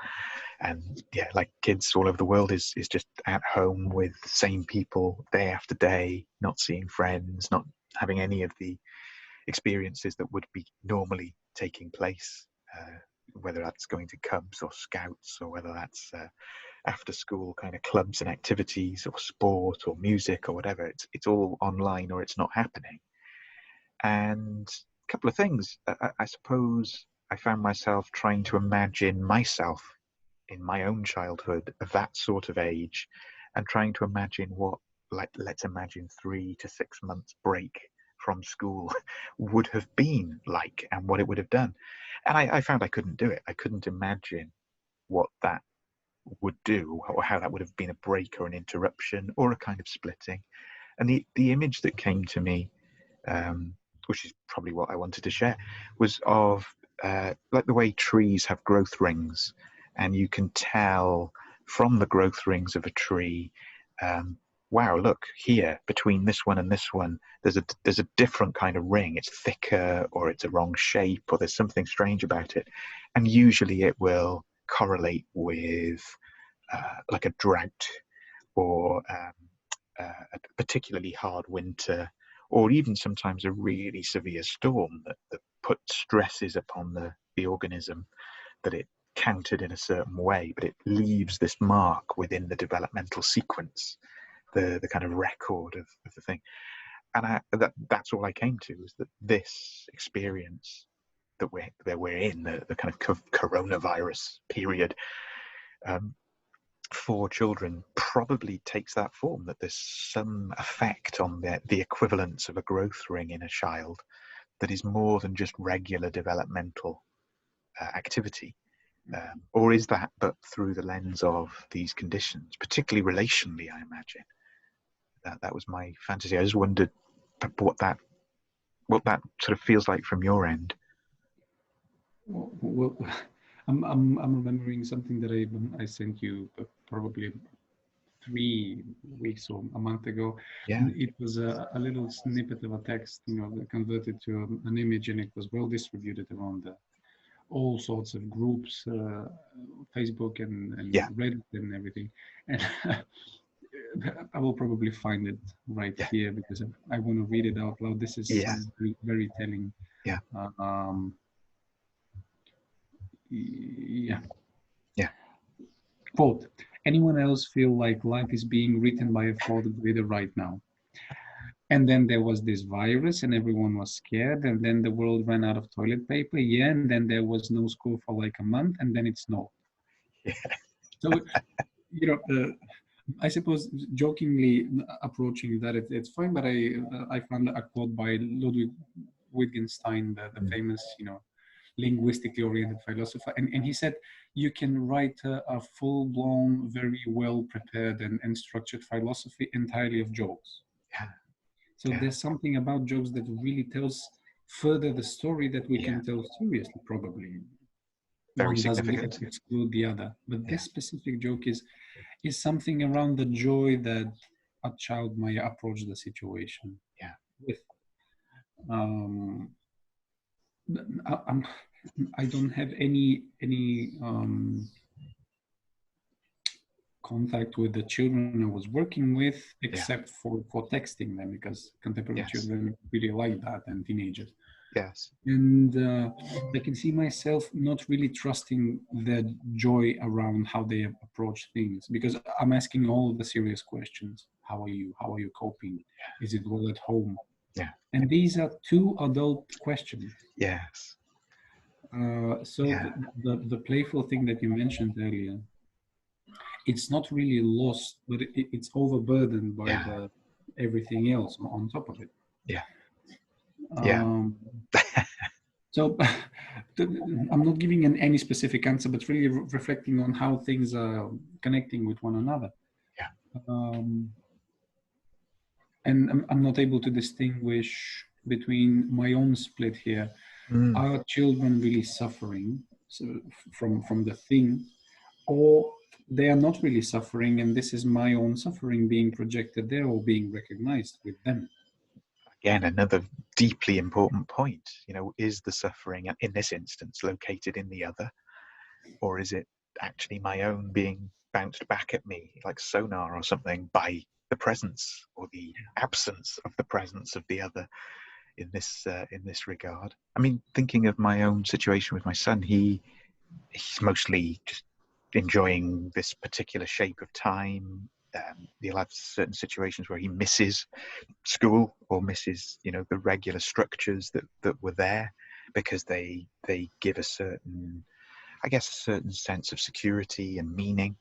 Speaker 1: and yeah, like kids all over the world, is just at home with the same people day after day, not seeing friends, not having any of the experiences that would be normally taking place, whether that's going to Cubs or Scouts, or whether that's after school kind of clubs and activities, or sport or music or whatever. It's all online, or it's not happening. And a couple of things. I suppose I found myself trying to imagine myself in my own childhood of that sort of age, and trying to imagine what, like, let's imagine 3 to 6 months break from school would have been like, and what it would have done. And I found I couldn't do it. I couldn't imagine what that would do, or how that would have been a break or an interruption or a kind of splitting. And the image that came to me, which is probably what I wanted to share, was of like the way trees have growth rings, and you can tell from the growth rings of a tree, wow, look here, between this one and this one, there's a different kind of ring. It's thicker, or it's a wrong shape, or there's something strange about it. And usually it will correlate with like a drought, or a particularly hard winter, or even sometimes a really severe storm that put stresses upon the organism, that it counted in a certain way, but it leaves this mark within the developmental sequence, the kind of record of the thing. And that's all I came to, is that this experience that we're in, the kind of coronavirus period, for children probably takes that form, that there's some effect on the equivalence of a growth ring in a child that is more than just regular developmental activity. Or is that but through the lens of these conditions, particularly relationally, I imagine. That was my fantasy. I just wondered what that sort of feels like from your end.
Speaker 2: Well, I'm remembering something that I sent you probably 3 weeks or a month ago.
Speaker 1: Yeah.
Speaker 2: It was a little snippet of a text, converted to an image, and it was well distributed around all sorts of groups, Facebook and Reddit and everything. And I will probably find it right here, because I want to read it out loud. This is very, very telling.
Speaker 1: Yeah.
Speaker 2: Quote, anyone else feel like life is being written by a fourth grader right now? And then there was this virus and everyone was scared, and then the world ran out of toilet paper. Yeah, and then there was no school for like a month, and then it snowed. Yeah. So, I suppose jokingly approaching that, it's fine, but I found a quote by Ludwig Wittgenstein, the famous, linguistically oriented philosopher, and he said you can write a full-blown, very well-prepared and structured philosophy entirely of jokes.
Speaker 1: Yeah.
Speaker 2: So there's something about jokes that really tells further the story that we can tell seriously, probably.
Speaker 1: Very
Speaker 2: One doesn't
Speaker 1: significant.
Speaker 2: exclude the other. But this specific joke is something around the joy that a child might approach the situation with. I don't have any contact with the children I was working with, except for texting them, because contemporary children really like that, and teenagers.
Speaker 1: Yes.
Speaker 2: And I can see myself not really trusting their joy around how they approach things, because I'm asking all the serious questions. How are you? How are you coping? Is it well at home?
Speaker 1: Yeah.
Speaker 2: And these are two adult questions.
Speaker 1: Yes.
Speaker 2: The playful thing that you mentioned earlier, it's not really lost, but it's overburdened by everything else on top of it.
Speaker 1: Yeah.
Speaker 2: So I'm not giving any specific answer, but really reflecting on how things are connecting with one another. And I'm not able to distinguish between my own split here. Are children really suffering from the thing, or they are not really suffering, and this is my own suffering being projected there or being recognized with them?
Speaker 1: Again, another deeply important point. Is the suffering in this instance located in the other, or is it actually my own being bounced back at me like sonar or something by the presence or the absence of the presence of the other in this regard? I mean, thinking of my own situation with my son, he's mostly just enjoying this particular shape of time. He'll have certain situations where he misses school or misses, the regular structures that were there, because they give a certain sense of security and meaning.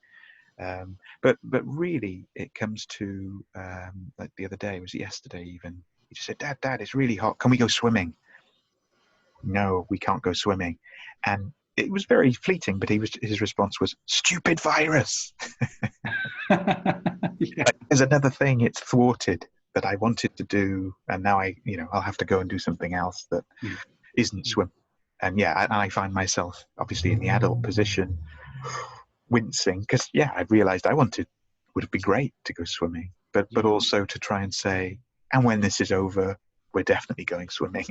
Speaker 1: But really, it comes to like the other day, was it yesterday even? He just said, "Dad, it's really hot. Can we go swimming?" No, we can't go swimming. And it was very fleeting, but his response was, "Stupid virus." There's another thing it's thwarted that I wanted to do, and now I'll have to go and do something else that isn't swim. And I find myself obviously in the adult position wincing, because I realized would be great to go swimming, but also to try and say, and when this is over, we're definitely going swimming.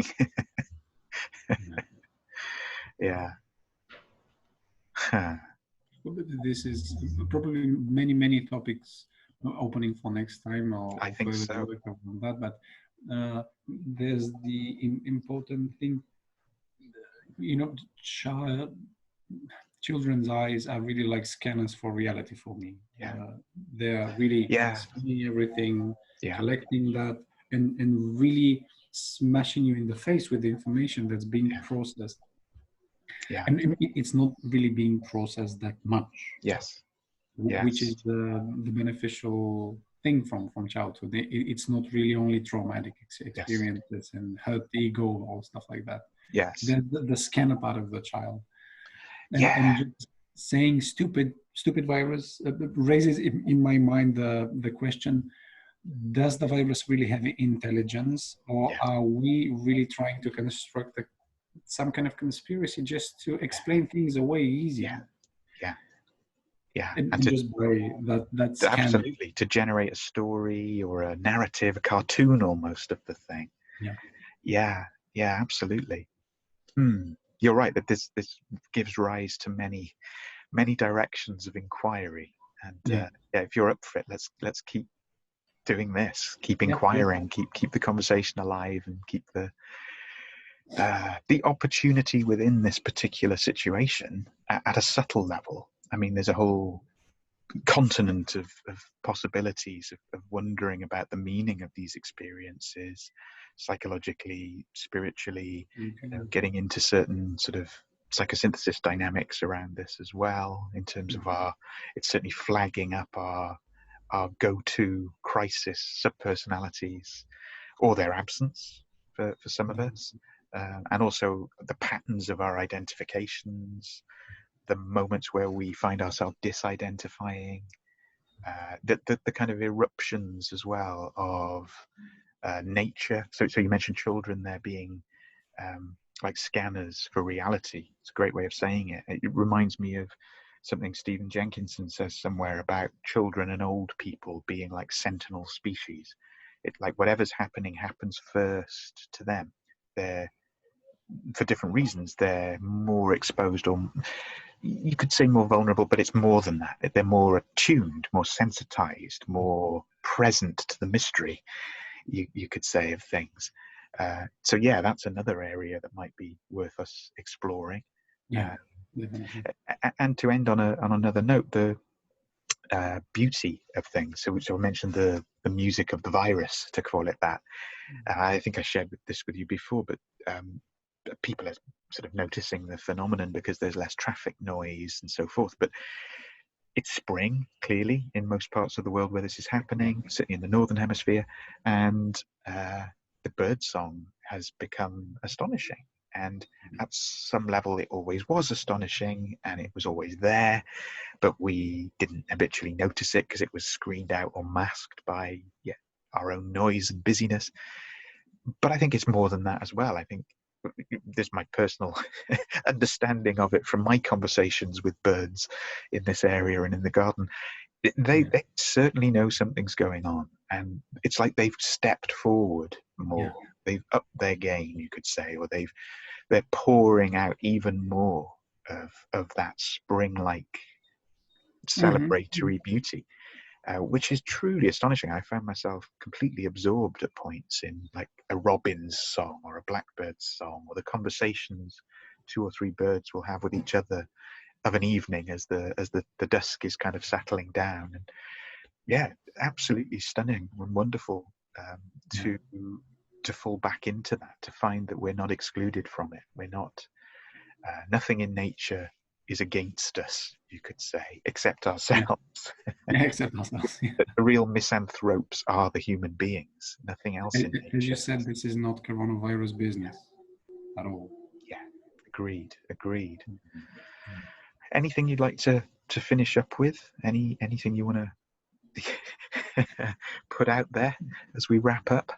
Speaker 2: This is probably many topics opening for next time, or
Speaker 1: I think so.
Speaker 2: On that, but there's the important thing, children's eyes are really like scanners for reality for me. They're really seeing everything, collecting that, and really smashing you in the face with the information that's being processed. And it's not really being processed that much. Which is the beneficial thing from childhood. It's not really only traumatic experiences and hurt ego or stuff like that. The scanner part of the child. And just saying stupid virus raises in my mind the question, does the virus really have intelligence, or are we really trying to construct some kind of conspiracy just to explain things away easier? And just by that
Speaker 1: absolutely, to generate a story or a narrative, a cartoon almost of the thing. Absolutely. You're right that this gives rise to many directions of inquiry, and if you're up for it, let's keep doing this, keep inquiring, keep the conversation alive, and keep the opportunity within this particular situation at a subtle level. I mean, there's a whole continent of possibilities of wondering about the meaning of these experiences, psychologically, spiritually, getting into certain sort of psychosynthesis dynamics around this as well, in terms of it's certainly flagging up our go-to crisis subpersonalities, or their absence for some of us. and also the patterns of our identifications, the moments where we find ourselves disidentifying, the kind of eruptions as well of nature. So you mentioned children there being like scanners for reality. It's a great way of saying it. It reminds me of something Stephen Jenkinson says somewhere about children and old people being like sentinel species. It, like, whatever's happening happens first to them. They're, for different reasons, they're more exposed, or you could say more vulnerable, but it's more than that. They're more attuned, more sensitized, more present to the mystery, you could say, of things. So yeah, that's another area that might be worth us exploring.
Speaker 2: Yeah, definitely.
Speaker 1: And to end on another note, the beauty of things. So I mentioned the music of the virus, to call it that. I think I shared this with you before, but people are sort of noticing the phenomenon because there's less traffic noise and so forth. But it's spring, clearly, in most parts of the world where this is happening, certainly in the Northern Hemisphere, and the bird song has become astonishing. And at some level, it always was astonishing, and it was always there, but we didn't habitually notice it because it was screened out or masked by our own noise and busyness. But I think it's more than that as well. I think there's my personal understanding of it from my conversations with birds in this area and in the garden. They certainly know something's going on, and it's like they've stepped forward more. Yeah. They've upped their game, you could say, or they're pouring out even more of that spring-like celebratory beauty, which is truly astonishing. I found myself completely absorbed at points in like a robin's song or a blackbird's song, or the conversations 2 or 3 birds will have with each other of an evening as the dusk is kind of settling down. And yeah, absolutely stunning and wonderful to fall back into that, to find that we're not excluded from it. We're not, nothing in nature is against us, you could say, except ourselves.
Speaker 2: Except ourselves.
Speaker 1: The real misanthropes are the human beings, nothing else in nature.
Speaker 2: As you said, this is not coronavirus business at all.
Speaker 1: Yeah, agreed. Anything you'd like to finish up with? Anything you want to put out there as we wrap up?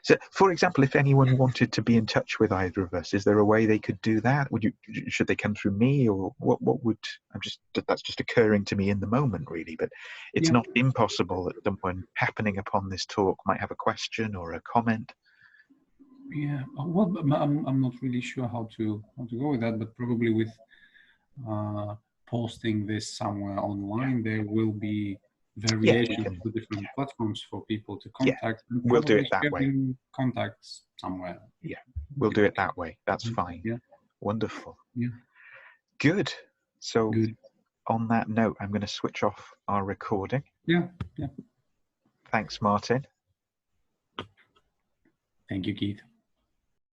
Speaker 1: So, for example, if anyone wanted to be in touch with either of us, is there a way they could do that? Should they come through me, or what would? That's just occurring to me in the moment, really. But it's not impossible that someone happening upon this talk might have a question or a comment.
Speaker 2: Yeah, well, I'm not really sure how to go with that, but probably with posting this somewhere online, there will be variations to different platforms for people to contact.
Speaker 1: Yeah, we'll do it that way.
Speaker 2: Contacts somewhere.
Speaker 1: Yeah, we'll do it that way. That's fine.
Speaker 2: Yeah.
Speaker 1: Wonderful.
Speaker 2: Yeah.
Speaker 1: Good. So on that note, I'm going to switch off our recording.
Speaker 2: Yeah.
Speaker 1: Thanks, Martin.
Speaker 2: Thank you, Keith.